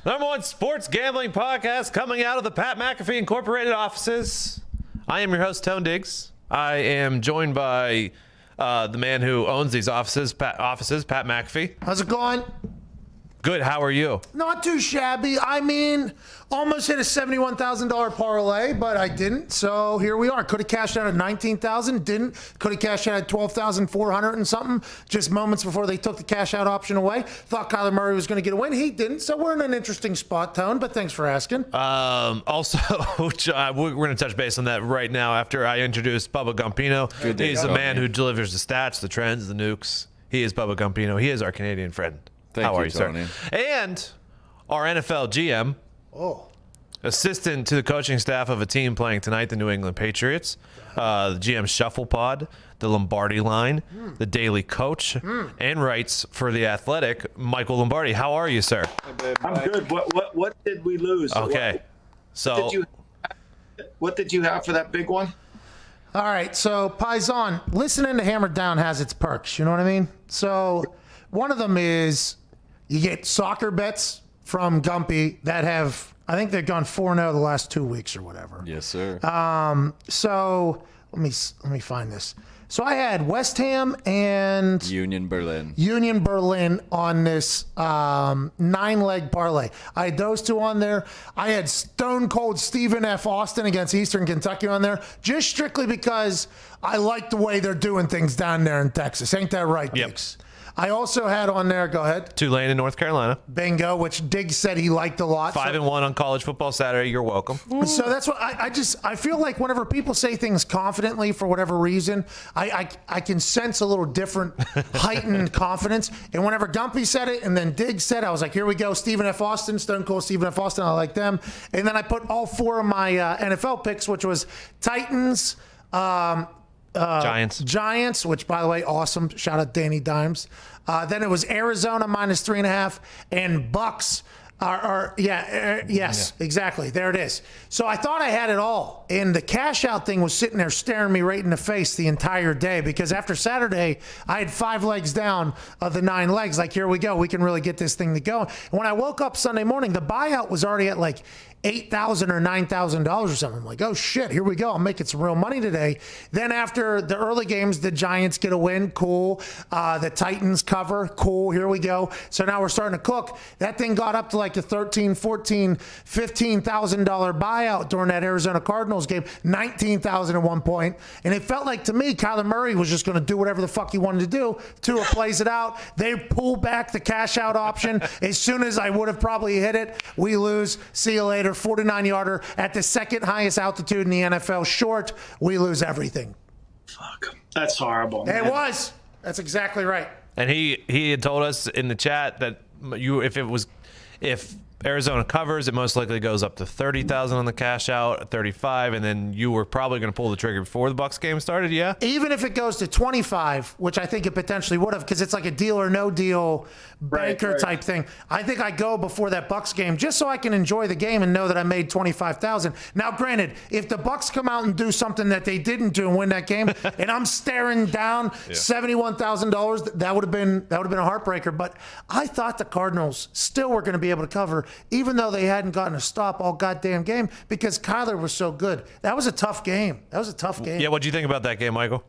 Number one sports gambling podcast coming out of the Pat McAfee Incorporated offices. I am your host, Tone Diggs. I am joined by the man who owns these offices, Pat McAfee. How's it going? Good. How are you? Not too shabby. I mean, almost hit a $71,000 parlay, but I didn't. So here we are. Could have cashed out at $19,000. Didn't. Could have cashed out at $12,400 and something. Just moments before they took the cash out option away. Thought Kyler Murray was going to get a win. He didn't. So we're in an interesting spot, Tone. But thanks for asking. Also, we're going to touch base on that right now after I introduce Bubba Gumpino. He's the man who delivers the stats, the trends, the nukes. He is Bubba Gumpino. He is our Canadian friend. How are you, Tony? sir? And our NFL GM, assistant to the coaching staff of a team playing tonight, the New England Patriots, the GM Shuffle Pod, the Lombardi Line, the Daily Coach, and writes for The Athletic, Michael Lombardi. How are you, sir? I'm good. What did we lose? Okay. What did you have for that big one? All right. So, Paisan, listening to Hammer Dahn has its perks. You know what I mean? So, one of them is you get soccer bets from Gumpy that have, I think they've gone 4-0 the last 2 weeks or whatever. Yes, sir. So let me find this. So I had West Ham and Union Berlin on this 9-leg parlay. I had those two on there. I had Stone Cold Stephen F. Austin against Eastern Kentucky on there, just strictly because I like the way they're doing things down there in Texas. Ain't that right, Diggs? I also had on there, go ahead. Tulane in North Carolina. Bingo, which Diggs said he liked a lot. 5-1 on College Football Saturday. You're welcome. So that's what I feel like whenever people say things confidently for whatever reason, I can sense a little different heightened confidence. And whenever Gumpy said it and then Diggs said it, I was like, here we go, Stephen F. Austin, Stone Cold Stephen F. Austin, I like them. And then I put all four of my NFL picks, which was Titans, Giants, which, by the way, awesome. Shout out Danny Dimes. Then it was Arizona -3.5 and Bucks. Yes, exactly. There it is. So I thought I had it all. And the cash out thing was sitting there staring me right in the face the entire day because after Saturday, I had 5 legs down of the 9 legs. Like, here we go. We can really get this thing to go. And when I woke up Sunday morning, the buyout was already at like $8,000 or $9,000 or something. I'm like, oh shit, here we go. I'm making some real money today. Then after the early games, the Giants get a win. Cool. The Titans cover. Cool. Here we go. So now we're starting to cook. That thing got up to like a $13,000, $14,000, $15,000 buyout during that Arizona Cardinals game. $19,000 at one point. And it felt like to me, Kyler Murray was just going to do whatever the fuck he wanted to do. Tua plays it out. They pull back the cash out option. As soon as I would have probably hit it, we lose. See you later. 49-yarder at the second highest altitude in the NFL. Short, we lose everything. Fuck. That's horrible, man. It was. That's exactly right. And he had told us in the chat that if Arizona covers, it most likely goes up to 30,000 on the cash out, 35, and then you were probably going to pull the trigger before the Bucs game started. Yeah. Even if it goes to 25, which I think it potentially would have, because it's like a deal or no deal banker type thing. I think I go before that Bucs game just so I can enjoy the game and know that I made 25,000. Now, granted, if the Bucs come out and do something that they didn't do and win that game, and I'm staring down $71,000, that would have been a heartbreaker. But I thought the Cardinals still were going to be able to cover, even though they hadn't gotten a stop all goddamn game because Kyler was so good. That was a tough game. Yeah, what do you think about that game, Michael?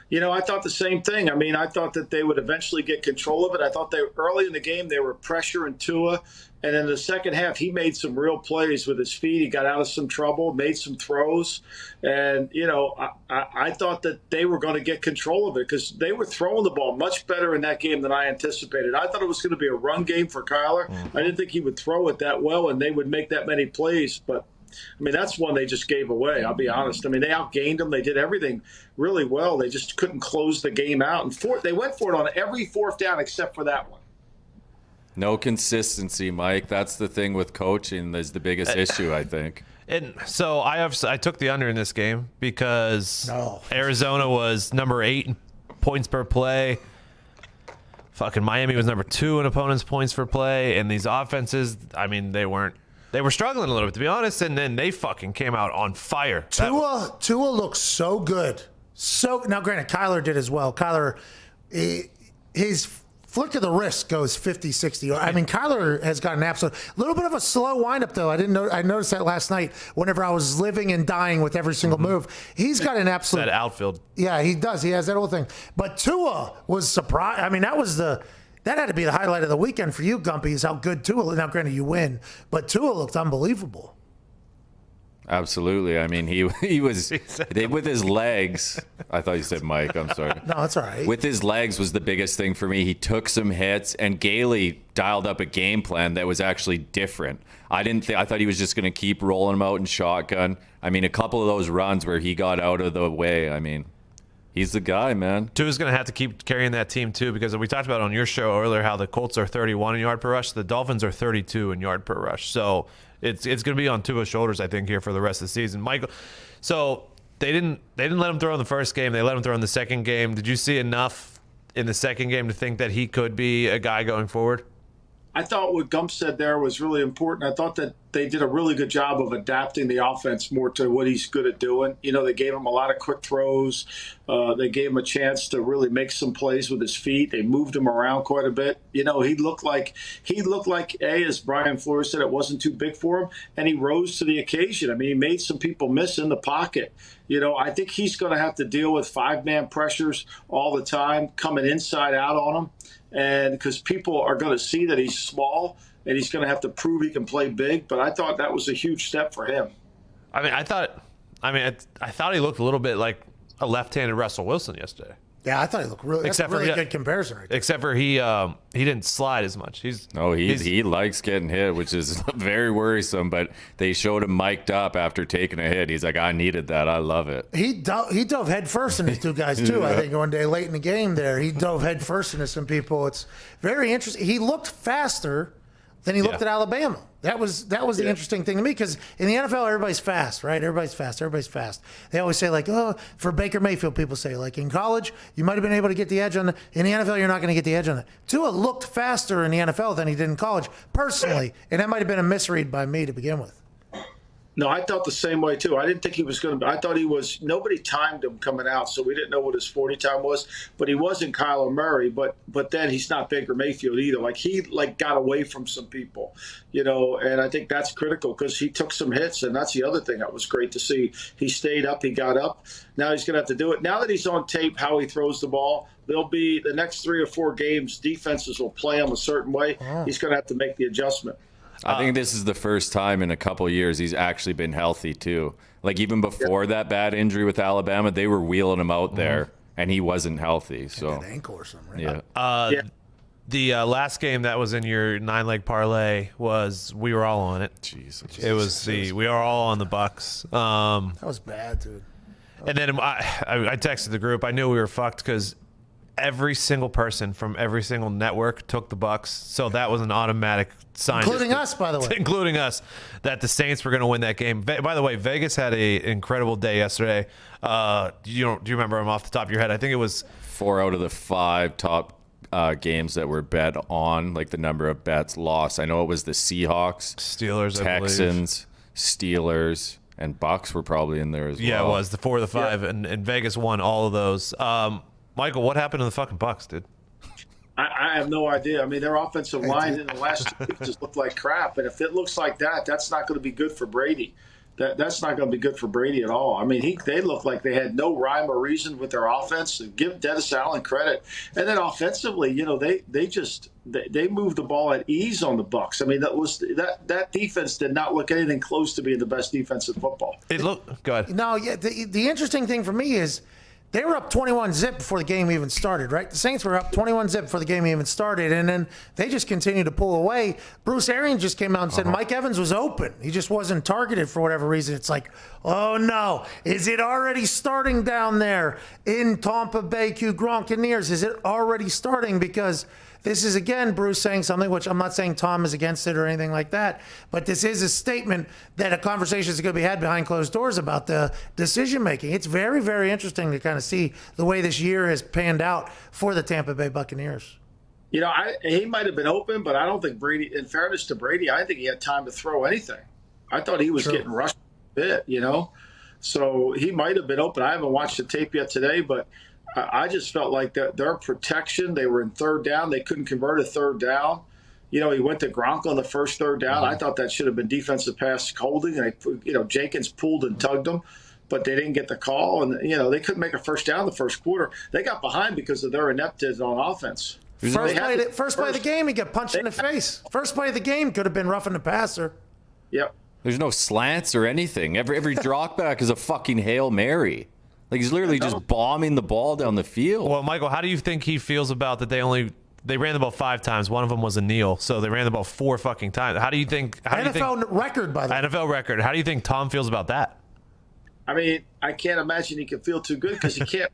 You know, I thought the same thing. I mean, I thought that they would eventually get control of it. I thought early in the game they were pressuring Tua. And in the second half, he made some real plays with his feet. He got out of some trouble, made some throws. And, you know, I thought that they were going to get control of it because they were throwing the ball much better in that game than I anticipated. I thought it was going to be a run game for Kyler. I didn't think he would throw it that well and they would make that many plays. But, I mean, that's one they just gave away, I'll be honest. I mean, they outgained them. They did everything really well. They just couldn't close the game out. And they went for it on every fourth down except for that one. No consistency, Mike. That's the thing with coaching is the biggest issue, I think. And so I took the under in this game because Arizona was number 8 in points per play. Fucking Miami was number 2 in opponents' points per play. And these offenses, I mean, they were struggling a little bit, to be honest, and then they fucking came out on fire. Tua looks so good. Now, granted, Kyler did as well. Kyler, his flick of the wrist goes 50, 60. I mean, Kyler has got an absolute little bit of a slow windup, though. I noticed that last night whenever I was living and dying with every single move. He's got an absolute. That outfield. Yeah, he does. He has that whole thing. But Tua was surprised. I mean, that had to be the highlight of the weekend for you, Gumpy, is how good Tua looked. Now, granted, you win, but Tua looked unbelievable. Absolutely. I mean, he was with his legs. I thought you said Mike. I'm sorry. No, that's all right. With his legs was the biggest thing for me. He took some hits, and Gailey dialed up a game plan that was actually different. I thought he was just going to keep rolling him out in shotgun. I mean, a couple of those runs where he got out of the way. I mean, he's the guy, man. Tua's going to have to keep carrying that team, too, because we talked about on your show earlier how the Colts are 31 in yard per rush. The Dolphins are 32 in yard per rush. So it's going to be on Tua's shoulders, I think, here for the rest of the season. Michael, so they didn't let him throw in the first game. They let him throw in the second game. Did you see enough in the second game to think that he could be a guy going forward? I thought what Gump said there was really important. I thought that they did a really good job of adapting the offense more to what he's good at doing. You know, they gave him a lot of quick throws. They gave him a chance to really make some plays with his feet. They moved him around quite a bit. You know, he looked like as Brian Flores said, it wasn't too big for him, and he rose to the occasion. I mean, he made some people miss in the pocket. You know, I think he's going to have to deal with 5-man pressures all the time, coming inside out on him. And because people are going to see that he's small and he's going to have to prove he can play big. But I thought that was a huge step for him. I thought he looked a little bit like a left-handed Russell Wilson yesterday. Yeah, I thought he looked really. That's a really good comparison, right there. Except for he didn't slide as much. He likes getting hit, which is very worrisome. But they showed him mic'd up after taking a hit. He's like, I needed that. I love it. He dove head first into two guys too. Yeah. I think one day late in the game there, he dove head first into some people. It's very interesting. He looked faster than he looked at Alabama. That was the interesting thing to me, because in the NFL, everybody's fast, right? Everybody's fast. They always say, like, oh, for Baker Mayfield, people say, like, in college, you might have been able to get the edge on in the NFL, you're not going to get the edge on it. Tua looked faster in the NFL than he did in college, personally, and that might have been a misread by me to begin with. No, I thought the same way, too. I didn't think he was going to – I thought he was – nobody timed him coming out, so we didn't know what his 40 time was. But he wasn't Kyler Murray, but then he's not Baker Mayfield either. Like, he, got away from some people, you know, and I think that's critical because he took some hits, and that's the other thing that was great to see. He stayed up. He got up. Now he's going to have to do it. Now that he's on tape how he throws the ball, there'll be the next 3 or 4 games, defenses will play him a certain way. He's going to have to make the adjustment. I think this is the first time in a couple of years he's actually been healthy, too. Like, even before that bad injury with Alabama, they were wheeling him out there, and he wasn't healthy. So an ankle or something, right? Yeah. The last game that was in your 9-leg parlay was we were all on it. Jesus. It was we are all on the Bucks. That was bad, dude. And then I texted the group. I knew we were fucked because every single person from every single network took the Bucks, so that was an automatic sign, including us, by the way, including us, that the Saints were going to win that game. By the way, Vegas had an incredible day yesterday. Do you remember them off the top of your head? I think it was 4 out of the 5 top games that were bet on, like the number of bets lost. I know it was the Seahawks, Steelers, Texans, Steelers, and Bucks were probably in there as well. Yeah, it was the 4 of the 5, and Vegas won all of those. Michael, what happened to the fucking Bucks, dude? I have no idea. I mean, their offensive line in the last 2 weeks just looked like crap. And if it looks like that, that's not going to be good for Brady. That's not going to be good for Brady at all. I mean, they looked like they had no rhyme or reason with their offense. Give Dennis Allen credit. And then offensively, you know, they moved the ball at ease on the Bucks. I mean, that defense did not look anything close to being the best defense in football. Go ahead. No, yeah. The interesting thing for me is, they were up 21-0 before the game even started, right? The Saints were up 21-0 before the game even started, and then they just continued to pull away. Bruce Arians just came out and said Mike Evans was open. He just wasn't targeted for whatever reason. It's like, oh no, is it already starting down there in Tampa Bay, Q Gronkaneers? Is it already starting? Because this is, again, Bruce saying something, which I'm not saying Tom is against it or anything like that, but this is a statement that a conversation is going to be had behind closed doors about the decision-making. It's very, very interesting to kind of see the way this year has panned out for the Tampa Bay Buccaneers. You know, he might have been open, but I don't think Brady, in fairness to Brady, I think he had time to throw anything. I thought he was getting rushed a bit, you know? So he might have been open. I haven't watched the tape yet today, but I just felt like their protection, they were in third down. They couldn't convert a third down. He went to Gronk on the first third down. I thought that should have been defensive pass holding. And Jenkins pulled and tugged them, but they didn't get the call. And, they couldn't make a first down the first quarter. They got behind because of their ineptitude on offense. First play of the game, he got punched in the face. First play of the game could have been roughing the passer. Yep. There's no slants or anything. Every drop back is a fucking Hail Mary. Like, he's literally just bombing the ball down the field. Well, Michael, how do you think he feels about that they ran the ball 5 times. One of them was a kneel, so they ran the ball 4 fucking times. How do you think? Record, by the way. NFL record. How do you think Tom feels about that? I mean, I can't imagine he can feel too good because he can't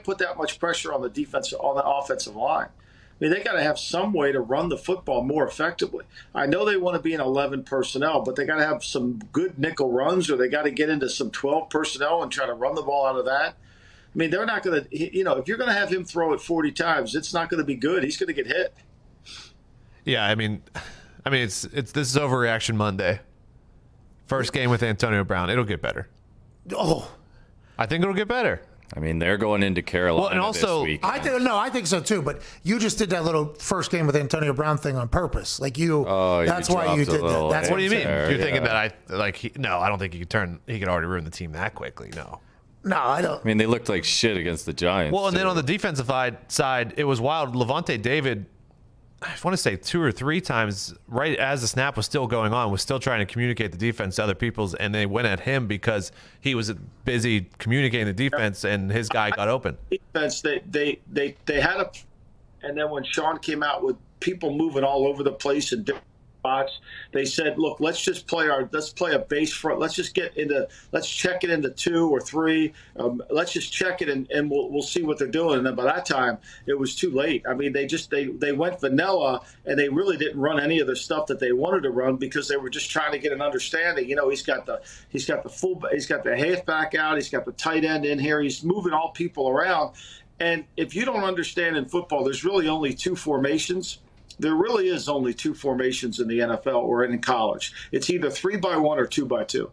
put that much pressure on the offensive line. I mean, they got to have some way to run the football more effectively. I know they want to be in 11 personnel, but they got to have some good nickel runs, or they got to get into some 12 personnel and try to run the ball out of that. I mean, they're not going to, if you're going to have him throw it 40 times, it's not going to be good. He's going to get hit. Yeah, I mean, this is overreaction Monday. First game with Antonio Brown, it'll get better. Oh, I think it'll get better. I mean, they're going into Carolina Well, and also, this week. I think so too. But you just did that little first game with Antonio Brown thing on purpose. Like that's why you did that. That's what do you mean? saying. You're thinking that no, I don't think he could already ruin the team that quickly. No. No, I don't. I mean, they looked like shit against the Giants. Well, and then on the defensive side, it was wild. Levante David, I want to say 2 or 3 times, right as the snap was still going on, was still trying to communicate the defense to other people's, and they went at him because he was busy communicating the defense, and his guy got open. Defense, they had a, and then when Sean came out with people moving all over the place and different spots, they said, look, let's play a base front. Let's check it into 2 or 3. Let's just check it and we'll see what they're doing. And then by that time, it was too late. I mean, they went vanilla, and they really didn't run any of the stuff that they wanted to run because they were just trying to get an understanding. He's got the halfback out. He's got the tight end in here. He's moving all people around. And if you don't understand in football, there's really only 2 formations. There really is only 2 formations in the NFL or in college. It's either 3-by-1 or 2-by-2.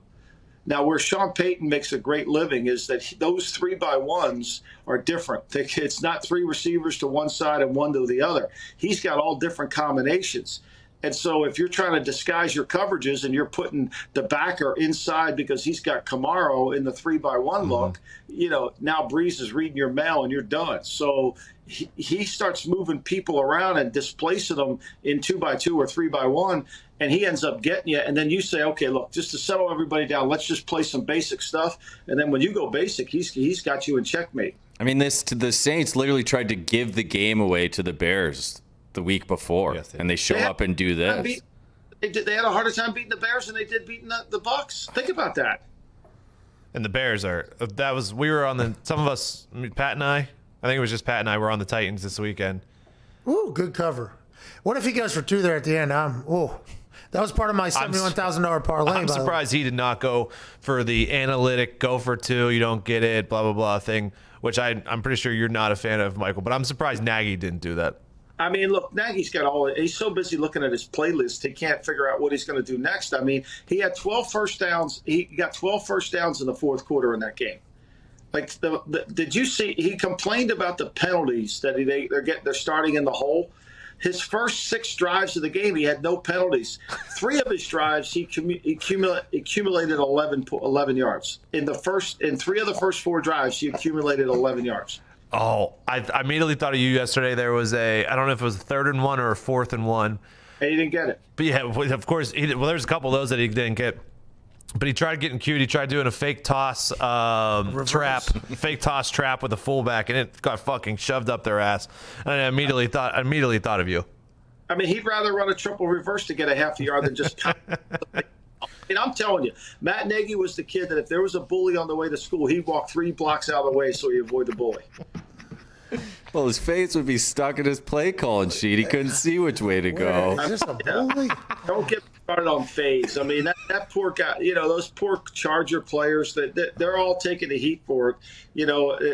Now, where Sean Payton makes a great living is that those 3-by-1s are different. It's not 3 receivers to one side and 1 to the other. He's got all different combinations. And so if you're trying to disguise your coverages and you're putting the backer inside because he's got Camaro in the 3-by-1 look, now Breeze is reading your mail and you're done. So he starts moving people around and displacing them in 2-by-2 or 3-by-1, and he ends up getting you. And then you say, okay, look, just to settle everybody down, let's just play some basic stuff. And then when you go basic, he's got you in checkmate. I mean, the Saints literally tried to give the game away to the Bears the week before, and they show up and do this. They had a harder time beating the Bears than they did beating the Bucks. Think about that. And the Bears we were on some of us, Pat and I think it was just Pat and I were on the Titans this weekend. Ooh, good cover. What if he goes for 2 there at the end? That was part of my $71,000 parlay. I'm surprised he did not go for the analytic, go for 2, you don't get it, blah, blah, blah thing, which I'm pretty sure you're not a fan of, Michael, but I'm surprised Nagy didn't do that. I mean, look, Nagy's he's so busy looking at his playlist, he can't figure out what he's going to do next. I mean, he had 12 first downs. He got 12 first downs in the fourth quarter in that game. Like, did you see? He complained about the penalties that they're starting in the hole. His first 6 drives of the game, he had no penalties. 3 of his drives, he accumulated 11 yards. In 3 of the first 4 drives, he accumulated 11 yards. Oh, I immediately thought of you yesterday. There was I don't know if it was a 3rd and 1 or a 4th and 1. And he didn't get it. But yeah, of course, there's a couple of those that he didn't get. But he tried getting cute. He tried doing a fake toss trap with a fullback, and it got fucking shoved up their ass. And I immediately thought of you. I mean, he'd rather run a triple reverse to get a half a yard than just. And I'm telling you, Matt Nagy was the kid that if there was a bully on the way to school, he'd walk 3 blocks out of the way so he avoid the bully. Well, his face would be stuck in his play calling sheet. He couldn't see which way to go. Is this a bully? Don't get started on phase. I mean, that poor guy, those poor Charger players, they're all taking the heat for it.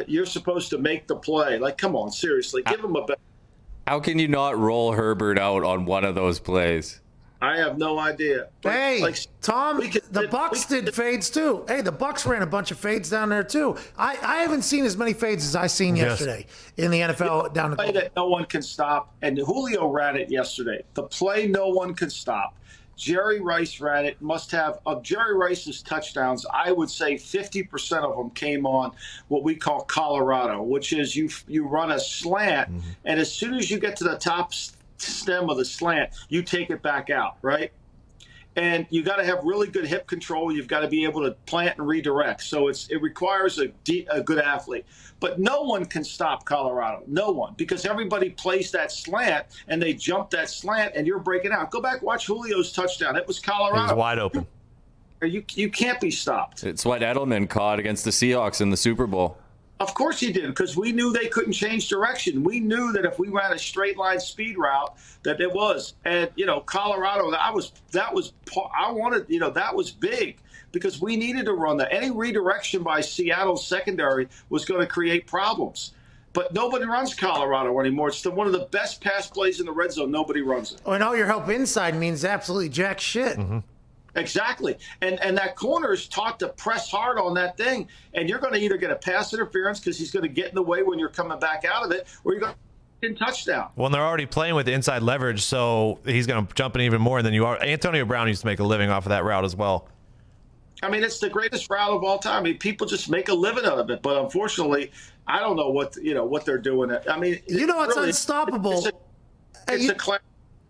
You're supposed to make the play. Like, come on, seriously, give him a better. How can you not roll Herbert out on one of those plays? I have no idea. Hey, Tom, the Bucks did fades too. Hey, the Bucks ran a bunch of fades down there too. I haven't seen as many fades as I seen yesterday in the NFL down the play that no one can stop, and Julio ran it yesterday. The play no one can stop. Jerry Rice ran it. Must have of Jerry Rice's touchdowns, I would say 50% of them came on what we call Colorado, which is you run a slant, and as soon as you get to the top stem of the slant, you take it back out, right? And you got to have really good hip control. You've got to be able to plant and redirect. So it requires a good athlete. But no one can stop Colorado. No one, because everybody plays that slant and they jump that slant and you're breaking out. Go back, watch Julio's touchdown. It was Colorado. It was wide open. You can't be stopped. It's what Edelman caught against the Seahawks in the Super Bowl. Of course he did, because we knew they couldn't change direction. We knew that if we ran a straight line speed route, that it was. And Colorado, that was big, because we needed to run that. Any redirection by Seattle's secondary was going to create problems. But nobody runs Colorado anymore. It's one of the best pass plays in the red zone. Nobody runs it. Oh, and all your help inside means absolutely jack shit. Mm-hmm. Exactly. And that corner is taught to press hard on that thing. And you're going to either get a pass interference because he's going to get in the way when you're coming back out of it, or you're going to get a touchdown. Well, they're already playing with inside leverage, so he's going to jump in even more than you are. Antonio Brown used to make a living off of that route as well. I mean, it's the greatest route of all time. I mean, people just make a living out of it. But unfortunately, I don't know what they're doing. I mean, it's really unstoppable. It's a class.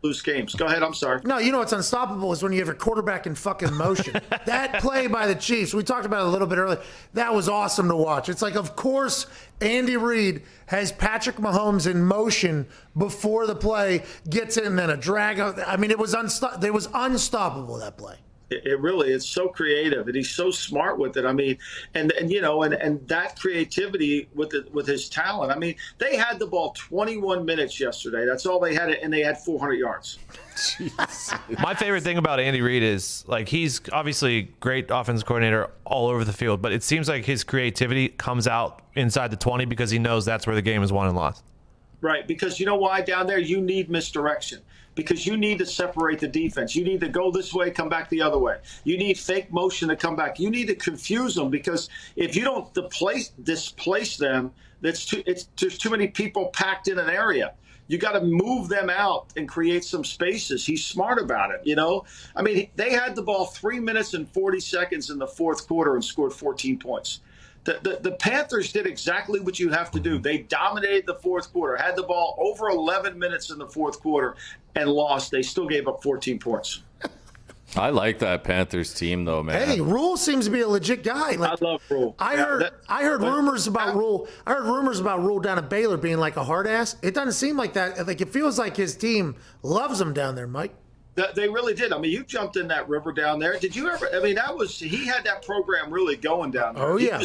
Lose games. Go ahead. I'm sorry. No, what's unstoppable is when you have your quarterback in fucking motion. That play by the Chiefs, we talked about it a little bit earlier. That was awesome to watch. It's like, of course, Andy Reid has Patrick Mahomes in motion before the play gets in, and then a drag. I mean, it was unstoppable, that play. It really, it's so creative, and he's so smart with it. I mean, and that creativity with his talent. I mean, they had the ball 21 minutes yesterday. That's all they had, and they had 400 yards. My favorite thing about Andy Reid is, like, he's obviously great offensive coordinator all over the field, but it seems like his creativity comes out inside the 20 because he knows that's where the game is won and lost. Right, because you know why down there you need misdirection. Because you need to separate the defense. You need to go this way, come back the other way. You need fake motion to come back. You need to confuse them, because if you don't displace them, there's too many people packed in an area. You got to move them out and create some spaces. He's smart about it, I mean, they had the ball 3 minutes and 40 seconds in the fourth quarter and scored 14 points. The Panthers did exactly what you have to do. They dominated the fourth quarter, had the ball over 11 minutes in the fourth quarter, and lost. They still gave up 14 points. I like that Panthers team, though, man. Hey, Rule seems to be a legit guy. I love Rule. I heard rumors about Rule. I heard rumors about Rule down at Baylor being like a hard ass. It doesn't seem like that. Like, it feels like his team loves him down there, Mike. They really did. I mean, you jumped in that river down there. Did you ever? I mean, he had that program really going down there. Oh, yeah.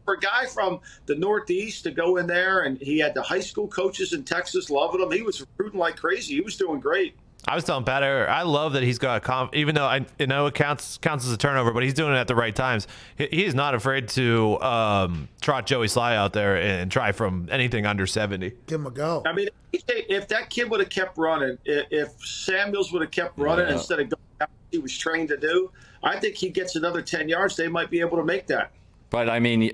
For a guy from the Northeast to go in there, and he had the high school coaches in Texas loving him. He was recruiting like crazy. He was doing great. I was telling Pat, I love that he's got even though I know it counts as a turnover, but he's doing it at the right times. He is not afraid to trot Joey Sly out there and try from anything under 70. Give him a go. I mean, if that kid would have kept running, if Samuels would have kept running instead of going out he was trained to do, I think he gets another 10 yards. They might be able to make that. But, I mean,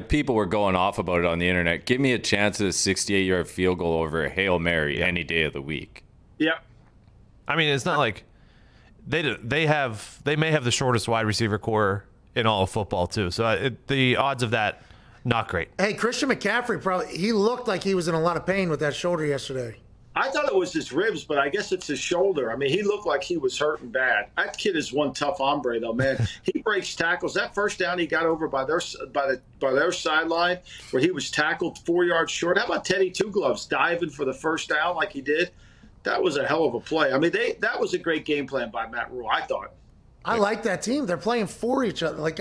people were going off about it on the internet. Give me a chance at a 68-yard field goal over a Hail Mary any day of the week. Yeah. I mean, it's not like they may have the shortest wide receiver core in all of football, too. So the odds of that, not great. Hey, Christian McCaffrey, he looked like he was in a lot of pain with that shoulder yesterday. I thought it was his ribs, but I guess it's his shoulder. I mean, he looked like he was hurting bad. That kid is one tough hombre, though, man. He breaks tackles. That first down he got over by their sideline, where he was tackled 4 yards short. How about Teddy Two Gloves diving for the first down like he did? That was a hell of a play. I mean, that was a great game plan by Matt Rule, I thought. I like that team. They're playing for each other. Like,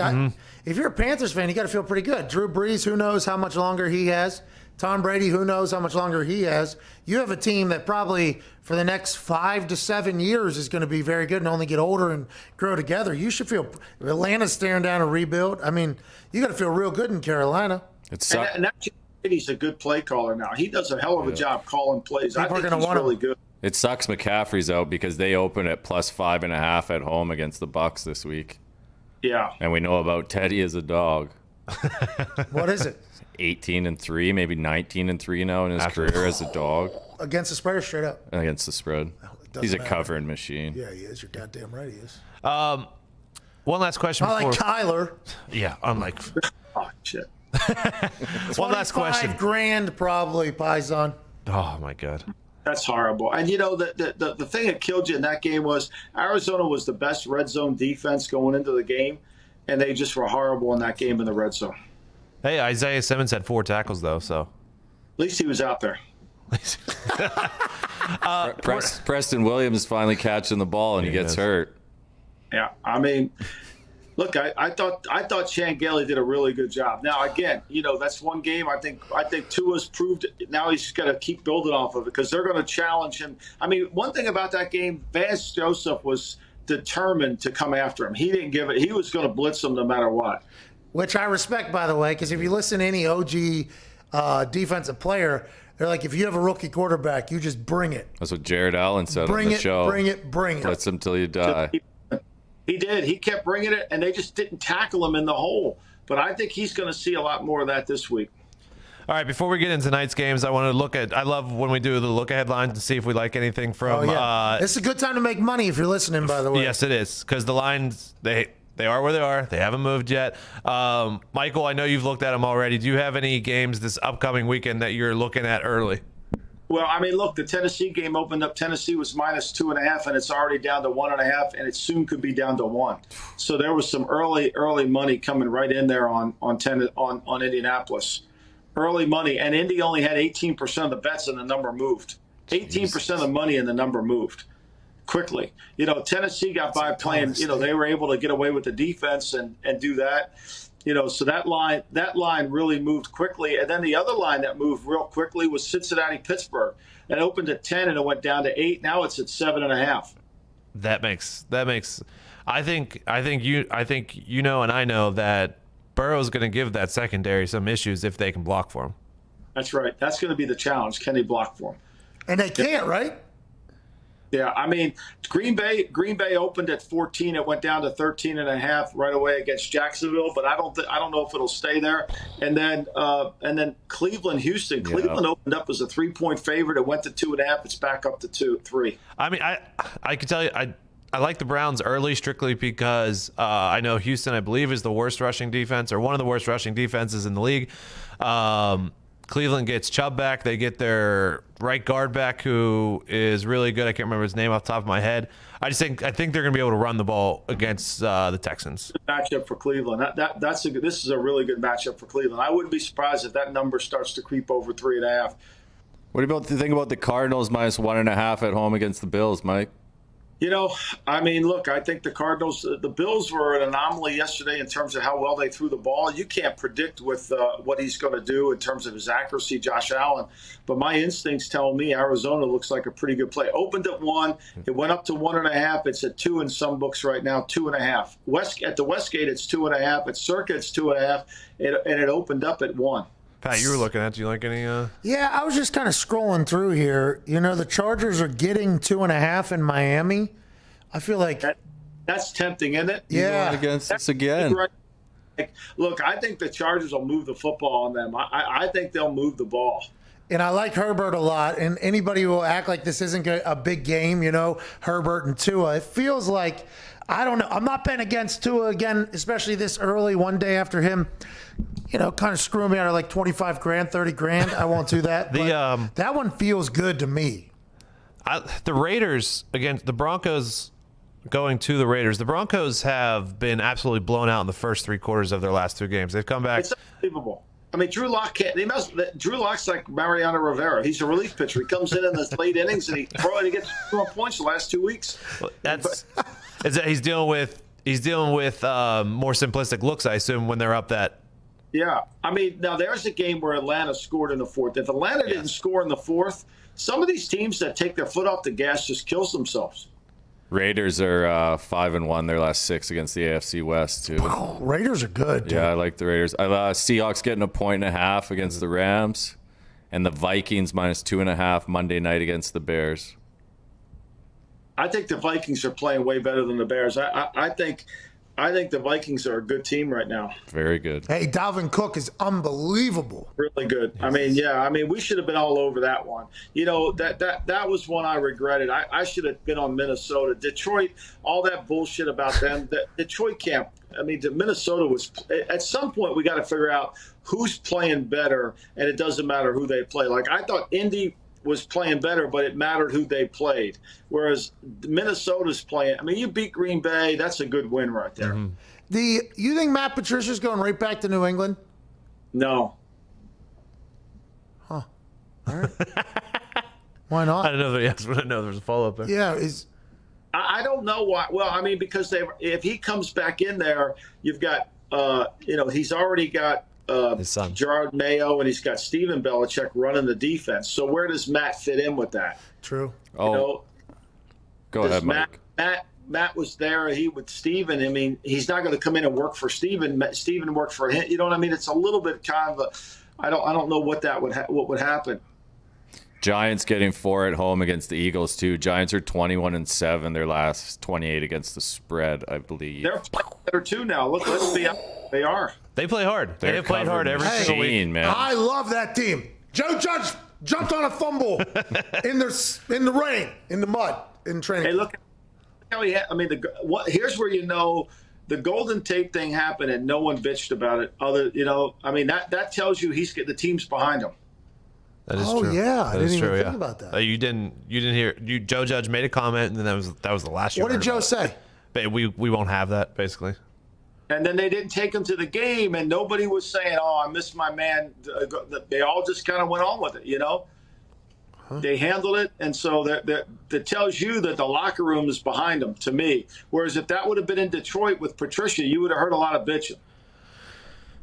if you're a Panthers fan, you got to feel pretty good. Drew Brees, who knows how much longer he has. Tom Brady, who knows how much longer he has. You have a team that probably for the next 5 to 7 years is going to be very good and only get older and grow together. You should feel Atlanta's staring down a rebuild. I mean, you got to feel real good in Carolina. And that Brady's a good play caller now. He does a hell of a job calling plays. I think he's really good. It sucks McAfee's out because they open at +5.5 at home against the Bucks this week. Yeah. And we know about Teddy as a dog. What is it? 18-3, maybe 19-3 now in his career as a dog. Against the spread or straight up? Against the spread. He's a covering machine. Yeah, he is. You're goddamn right he is. One last question. I like before... Kyler. Yeah, unlike. Oh, shit. One last question. $25,000 probably, Paisan. Oh my God. That's horrible. And you know, the thing that killed you in that game was Arizona was the best red zone defense going into the game, and they just were horrible in that game in the red zone. Hey, Isaiah Simmons had 4 tackles though, so. At least he was out there. Preston Williams finally catching the ball and he gets hurt. Yeah, I mean, look, I thought Chan Gailey did a really good job. Now, again, you know, that's one game. I think Tua's proved it. Now he's got to keep building off of it because they're going to challenge him. I mean, one thing about that game, Vance Joseph was determined to come after him. He didn't give it. He was going to blitz him no matter what. Which I respect, by the way, because if you listen to any OG defensive player, they're like, if you have a rookie quarterback, you just bring it. That's what Jared Allen said on the show. Bring it. Blitz him till you die. He did. He kept bringing it, and they just didn't tackle him in the hole. But I think he's going to see a lot more of that this week. All right, before we get into tonight's games, I want to look at. I love when we do the look ahead lines to see if we like anything from. Oh, yeah. It's a good time to make money if you're listening, by the way. Yes, it is, because the lines they are where they are. They haven't moved yet. Michael, I know you've looked at them already. Do you have any games this upcoming weekend that you're looking at early? Well, I mean, look, the Tennessee game opened up. Tennessee was -2.5, and it's already down to 1.5, and it soon could be down to 1. So there was some early money coming right in there on Indianapolis. Early money, and Indy only had 18% of the bets, and the number moved. 18% of the money, and the number moved quickly. You know, Tennessee got by playing. You know, they were able to get away with the defense and do that. You know, so that line really moved quickly. And then the other line that moved real quickly was Cincinnati-Pittsburgh. It opened at 10 and it went down to 8. Now it's at 7.5. That makes. I think you know, and I know that Burrow's going to give that secondary some issues if they can block for him. That's right. That's going to be the challenge. Can they block for him? And they can't, right? Yeah, I mean, Green Bay opened at 14. It went down to 13.5 right away against Jacksonville, but I don't know if it'll stay there. And then Cleveland, Houston. Cleveland opened up as a 3-point favorite. It went to 2.5. It's back up to 3. I mean, I can tell you, I like the Browns early strictly because I know Houston, I believe, is the worst rushing defense or one of the worst rushing defenses in the league. Cleveland gets Chubb back. They get their right guard back, who is really good. I can't remember his name off the top of my head. I think they're going to be able to run the ball against the Texans. Matchup for Cleveland. This is a really good matchup for Cleveland. I wouldn't be surprised if that number starts to creep over 3.5. What about the thing about the Cardinals -1.5 at home against the Bills, Mike? You know, I mean, look, I think the Bills were an anomaly yesterday in terms of how well they threw the ball. You can't predict with what he's going to do in terms of his accuracy, Josh Allen. But my instincts tell me Arizona looks like a pretty good play. Opened at 1. It went up to 1.5. It's at 2 in some books right now, 2.5. At the Westgate, it's 2.5. At Circa, it's 2.5. And it opened up at 1. Pat, you were looking at. Do you like any? Yeah, I was just kind of scrolling through here. You know, the Chargers are getting 2.5 in Miami. I feel like that's tempting, isn't it? Yeah, going against us again. Look, I think the Chargers will move the football on them. I think they'll move the ball. And I like Herbert a lot. And anybody who will act like this isn't a big game, you know, Herbert and Tua, it feels like, I don't know. I'm not betting against Tua again, especially this early, one day after him, you know, kind of screwing me out of like 25 grand, 30 grand. I won't do that. That one feels good to me. The Raiders against the Broncos. Going to the Raiders, the Broncos have been absolutely blown out in the first 3 quarters of their last 2 games. They've come back. It's unbelievable. I mean, Drew Lock can't. Drew Lock's like Mariano Rivera. He's a relief pitcher. He comes in the late innings and he gets 4 points the last 2 weeks. He's dealing with more simplistic looks, I assume, when they're up that. Yeah, I mean, now there's a game where Atlanta scored in the 4th. If Atlanta didn't score in the 4th, some of these teams that take their foot off the gas just kills themselves. Raiders are 5-1 their last 6 against the AFC West too. Oh, Raiders are good. Dude. Yeah, I like the Raiders. Seahawks getting 1.5 against the Rams, and the Vikings -2.5 Monday night against the Bears. I think the Vikings are playing way better than the Bears. I think the Vikings are a good team right now. Very good. Hey, Dalvin Cook is unbelievable. Really good. Yes. I mean, we should have been all over that one. You know, that was one I regretted. I should have been on Minnesota. Detroit, all that bullshit about them. The Detroit camp. I mean, Minnesota was at some point we got to figure out who's playing better, and it doesn't matter who they play. Like I thought Indy was playing better, but it mattered who they played. Whereas Minnesota's playing. I mean, you beat Green Bay. That's a good win right there. Mm-hmm. You think Matt Patricia's going right back to New England? No. Huh. All right. Why not? I don't know. There was a follow up there. Yeah. I don't know why. Well, I mean, because if he comes back in there, you've got, he's already got his son, Gerard Mayo, and he's got Steven Belichick running the defense. So where does Matt fit in with that? True. Go ahead, Mike. Matt was there. He with Steven. I mean, he's not going to come in and work for Steven. Steven worked for him. You know what I mean? It's a little bit kind of I don't know what would happen. Giants getting 4 at home against the Eagles too. Giants are 21-7. Their last 28 against the spread, I believe. They're better too now. Let's be honest. They are. They play hard. They have played hard every single week. Man. I love that team. Joe Judge jumped on a fumble in the rain, in the mud, in training. Hey, look how he had. I mean, here's where you know the golden tape thing happened and no one bitched about it. I mean that tells you the team's behind him. That is true. Oh yeah, I didn't even think yeah. about that. You didn't hear. Joe Judge made a comment, and then that was the last year. What did Joe say? But we won't have that basically. And then they didn't take him to the game, and nobody was saying, "Oh, I miss my man." They all just kind of went on with it, you know. Huh? They handled it, and so that tells you that the locker room is behind them. To me, whereas if that would have been in Detroit with Patricia, you would have heard a lot of bitching.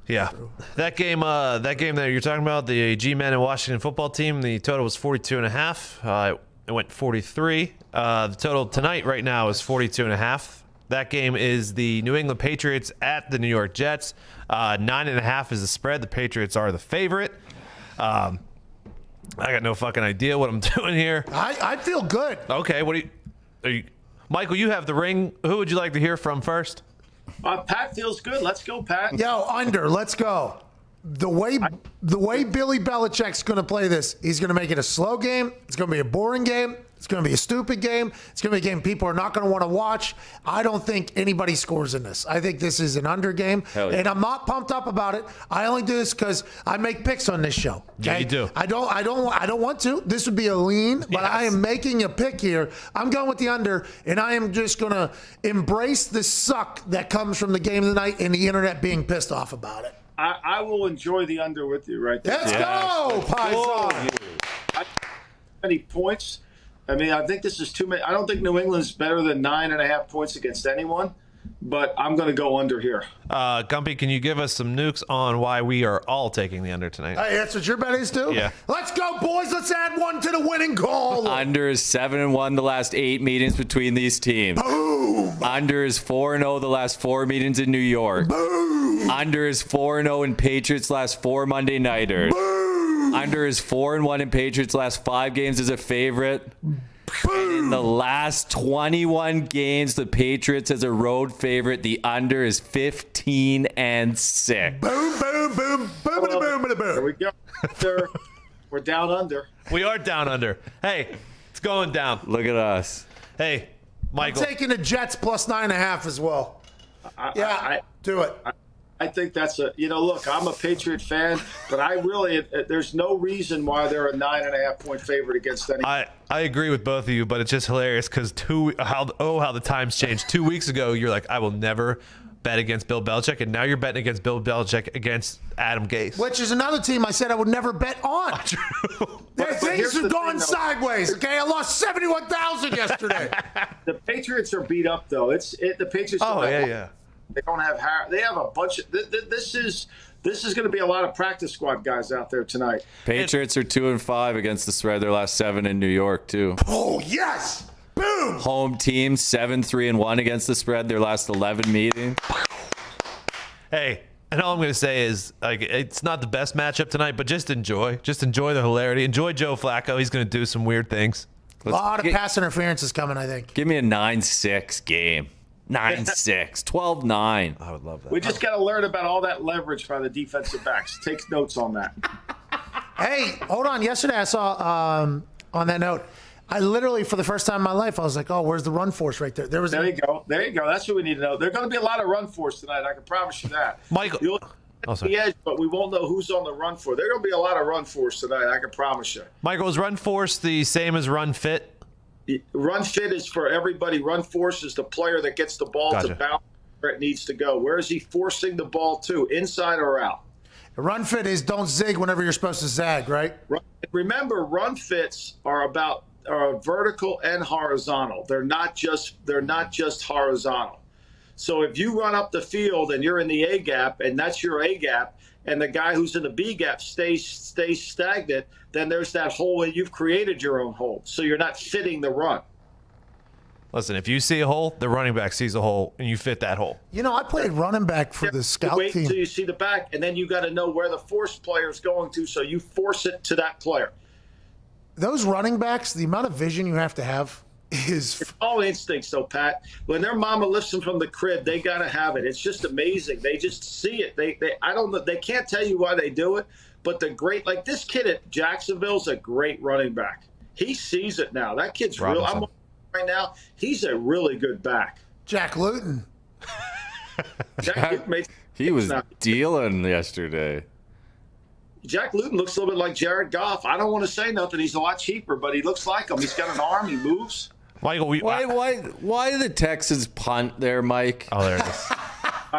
Yeah, that game that you're talking about, the G-Men and Washington football team, the total was 42.5. It went 43. The total tonight right now is 42.5. That game is the New England Patriots at the New York Jets. 9.5 is the spread. The Patriots are the favorite. I got no fucking idea what I'm doing here. I feel good. Okay, are you Michael, you have the ring. Who would you like to hear from first? Pat feels good. Let's go, Pat. Yo, under. Let's go. The way Billy Belichick's going to play this, he's going to make it a slow game. It's going to be a boring game. It's going to be a stupid game. It's going to be a game people are not going to want to watch. I don't think anybody scores in this. I think this is an under game, yeah. And I'm not pumped up about it. I only do this because I make picks on this show. Okay? Yeah, you do. I don't want to. This would be a lean, but yes. I am making a pick here. I'm going with the under, and I am just going to embrace the suck that comes from the game of the night and the internet being pissed off about it. I will enjoy the under with you right there. Let's go, Paisan. Any points? I mean, I think this is too many. I don't think New England's better than 9.5 points against anyone, but I'm going to go under here. Gumpy, can you give us some nukes on why we are all taking the under tonight? Hey, that's what your bet is too? Yeah. Let's go, boys. Let's add one to the winning call. Under is 7-1 the last 8 meetings between these teams. Boom. Under is 4-0 the last 4 meetings in New York. Boom. Under is 4-0 in Patriots last 4 Monday nighters. Boom. Under is 4-1 in Patriots last 5 games as a favorite. And in the last 21 games, the Patriots as a road favorite, the under is 15-6. Boom, boom, boom, boom, boom, boom, boom. There we go. We're down under. We are down under. Hey, it's going down. Look at us. Hey, Michael. I'm taking the Jets plus 9.5 as well. Do it. I think that's look, I'm a Patriot fan, but there's no reason why they're a 9.5 point favorite against any. I agree with both of you, but it's just hilarious because how the times changed. 2 weeks ago, you're like, I will never bet against Bill Belichick, and now you're betting against Bill Belichick against Adam Gase. Which is another team I said I would never bet on. Things have gone sideways. Okay, I lost 71,000 yesterday. The Patriots are beat up though. The Patriots. Oh yeah. They don't have They have a bunch of. This is going to be a lot of practice squad guys out there tonight. Patriots are 2-5 against the spread. Their last 7 in New York too. Oh yes! Boom! Home team 7-3-1 against the spread. Their last 11 meetings. Hey, and all I'm going to say is, like, it's not the best matchup tonight, but just enjoy the hilarity. Enjoy Joe Flacco. He's going to do some weird things. A lot of pass interference is coming, I think. Give me a 9-6 game. 9-6, 12-9. I would love that. We just got to learn about all that leverage by the defensive backs. Take notes on that. Hey, hold on. Yesterday I saw, on that note, I literally, for the first time in my life, I was like, oh, where's the run force right there? There you go. There you go. That's what we need to know. There's going to be a lot of run force tonight. I can promise you that. Michael. The edge, but we won't know who's on the run for. There's going to be a lot of run force tonight. I can promise you. Michael, is run force the same as run fit? Run fit is for everybody. Run force is the player that gets the ball to bounce where it needs to go. Where is he forcing the ball to, inside or out? Run fit is don't zig whenever you're supposed to zag, right? Remember, run fits are about vertical and horizontal. They're not just horizontal. So if you run up the field and you're in the A gap and that's your A gap, and the guy who's in the B gap stays stagnant, then there's that hole and you've created your own hole. So you're not fitting the run. Listen, if you see a hole, the running back sees a hole, and you fit that hole. You know, I played running back for the scout wait team. until you see the back, and then you got to know where the force player is going to, so you force it to that player. Those running backs, the amount of vision you have to have is... It's all instincts, though, Pat. When their mama lifts them from the crib, they got to have it. It's just amazing. They just see it. I don't know. They can't tell you why they do it, but the great, like this kid at Jacksonville's a great running back. He sees it now. That kid's real. I'm right now. He's a really good back. Jack Luton. He was dealing yesterday. Jack Luton looks a little bit like Jared Goff. I don't want to say nothing. He's a lot cheaper, but he looks like him. He's got an arm. He moves. Michael, why the Texans punt there, Mike? Oh, there it is.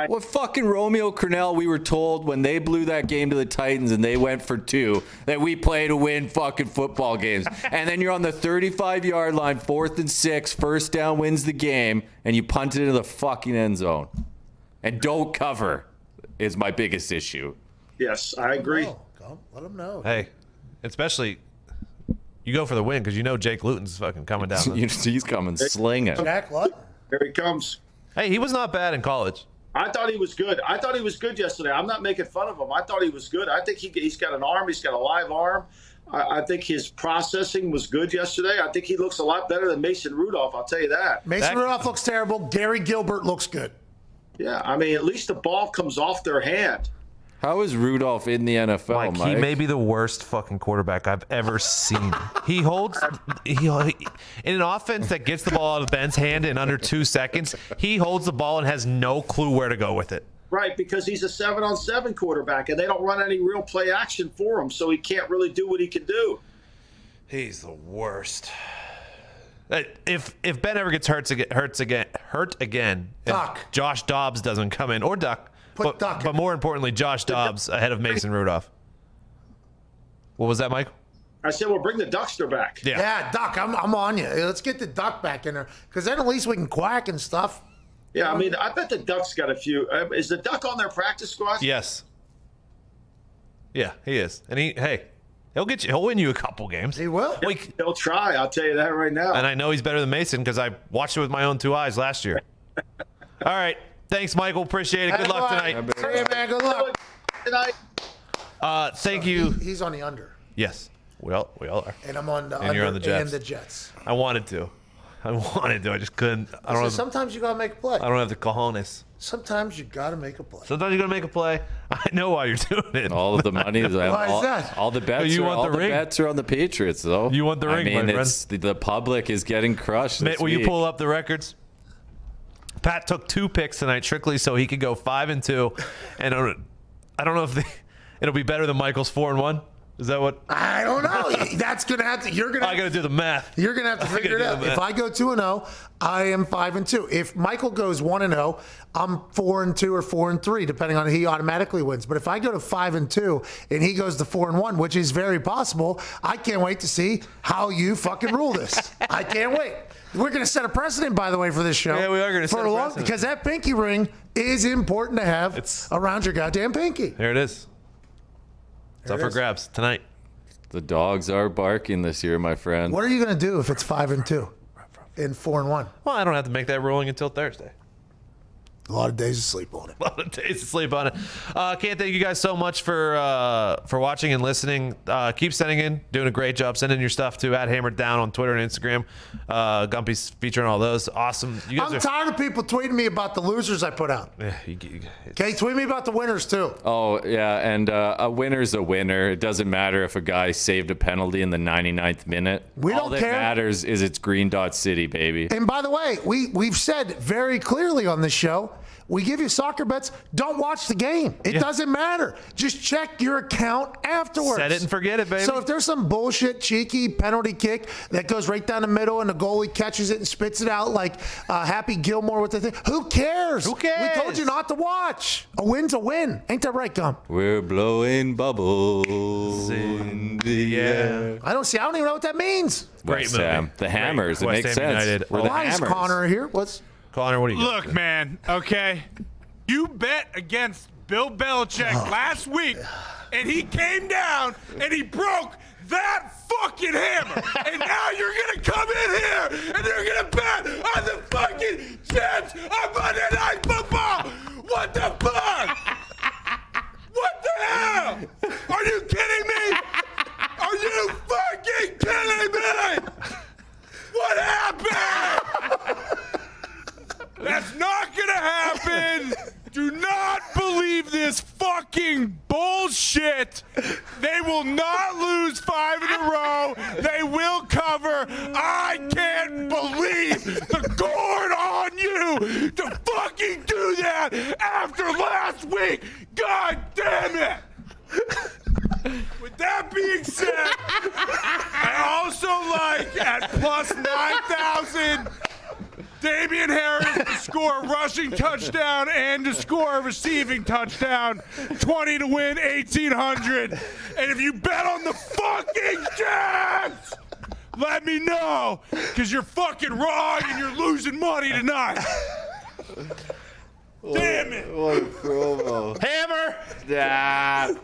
What fucking Romeo Crennel, we were told when they blew that game to the Titans and they went for 2 that we play to win fucking football games. And then you're on the 35-yard line, 4th and 6, first down wins the game, and you punt it into the fucking end zone. And don't cover is my biggest issue. Yes, I agree. Let them know. Hey, especially you go for the win because you know Jake Luton's fucking coming down. He's coming slinging. Jack Luton. Here he comes. Hey, he was not bad in college. I thought he was good. I thought he was good yesterday. I'm not making fun of him. I thought he was good. I think he's got an arm. He's got a live arm. I think his processing was good yesterday. I think he looks a lot better than Mason Rudolph. I'll tell you that. Mason Rudolph looks terrible. Gary Gilbert looks good. Yeah, I mean, at least the ball comes off their hand. How is Rudolph in the NFL, Mike? He may be the worst fucking quarterback I've ever seen. He in an offense that gets the ball out of Ben's hand in under 2 seconds, he holds the ball and has no clue where to go with it. Right, because he's a 7-on-7 quarterback, and they don't run any real play action for him, so he can't really do what he can do. He's the worst. If Ben ever gets hurt again, Duck. Josh Dobbs doesn't come in, or Duck. But more importantly, Josh Dobbs ahead of Mason Rudolph. What was that, Mike? I said, well, bring the Duckster back. Yeah, Duck, I'm on you. Let's get the Duck back in there, because then at least we can quack and stuff. Yeah, I mean, I bet the Duck's got a few. Is the Duck on their practice squad? Yes. Yeah, he is. And he'll win you a couple games. He will. He'll try, I'll tell you that right now. And I know he's better than Mason because I watched it with my own 2 eyes last year. All right. Thanks, Michael. Appreciate it. Good luck tonight. Hey, man, good luck. Tonight. Thank you. He's on the under. Yes. We all are. And I'm on the And under you're on the Jets. and the Jets. I wanted to. I just couldn't. Sometimes you got to make a play. I don't have the cojones. Sometimes you got to make a play. Sometimes you're going to make a play. I know why you're doing it. All of the money is Why is that? All the bets. Bets are on the Patriots, though. You want the ring, I mean, my it's the public is getting crushed. Will you pull up the records? Pat took 2 picks tonight strictly so he could go 5-2, and I don't know if it'll be better than Michael's 4-1. Is that what? I don't know. That's gonna have to. I got to do the math. You're gonna have to figure it out. If I go 2-0, I am 5-2. If Michael goes 1-0, I'm 4-2 or 4-3, depending on he automatically wins. But if I go to 5-2 and he goes to 4-1, which is very possible, I can't wait to see how you fucking rule this. I can't wait. We're going to set a precedent, by the way, for this show. Yeah, we are going to set a precedent. Because that pinky ring is important to have around your goddamn pinky. There it is. It's up for grabs tonight. The dogs are barking this year, my friend. What are you going to do if it's 5-2 and 4-1? Well, I don't have to make that ruling until Thursday. A lot of days of sleep on it. A lot of days to sleep on it. Can't thank you guys so much for watching and listening. Keep sending in, doing a great job. Sending your stuff to @Hammer Dahn on Twitter and Instagram. Gumpy's featuring all those. Awesome. You guys I'm tired of people tweeting me about the losers I put out. Okay, tweet me about the winners too. Oh, yeah, and a winner's a winner. It doesn't matter if a guy saved a penalty in the 99th minute. All that matters is it's Green Dot City, baby. And by the way, we've said very clearly on this show, we give you soccer bets. Don't watch the game. It doesn't matter. Just check your account afterwards. Set it and forget it, baby. So if there's some bullshit, cheeky penalty kick that goes right down the middle and the goalie catches it and spits it out like Happy Gilmore with the thing, who cares? Who cares? We told you not to watch. A win's a win. Ain't that right, Gump? We're blowing bubbles in the air. I don't even know what that means. Great West movie. Ham. The Hammers. It West makes Ham sense. United. We're the Why is Hammers. Connor here? Connor, what do you got? Look, man, okay? You bet against Bill Belichick last week, and he came down and he broke that fucking hammer. And now you're going to come in here and you're going to bet on the fucking Jets on Monday Night Football. What the fuck? What the hell? Are you kidding me? Are you fucking kidding me? What happened? That's not gonna happen. Do not believe this fucking bullshit. They will not lose 5 in a row. They will cover. I can't believe the gourd on you to fucking do that after last week. God damn it. With that being said, I also like at plus 9,000 Damian Harris to score a rushing touchdown and to score a receiving touchdown. 20 to win, 1,800. And if you bet on the fucking Jets, let me know, because you're fucking wrong and you're losing money tonight. Damn it. What a promo. Hammer! Yeah.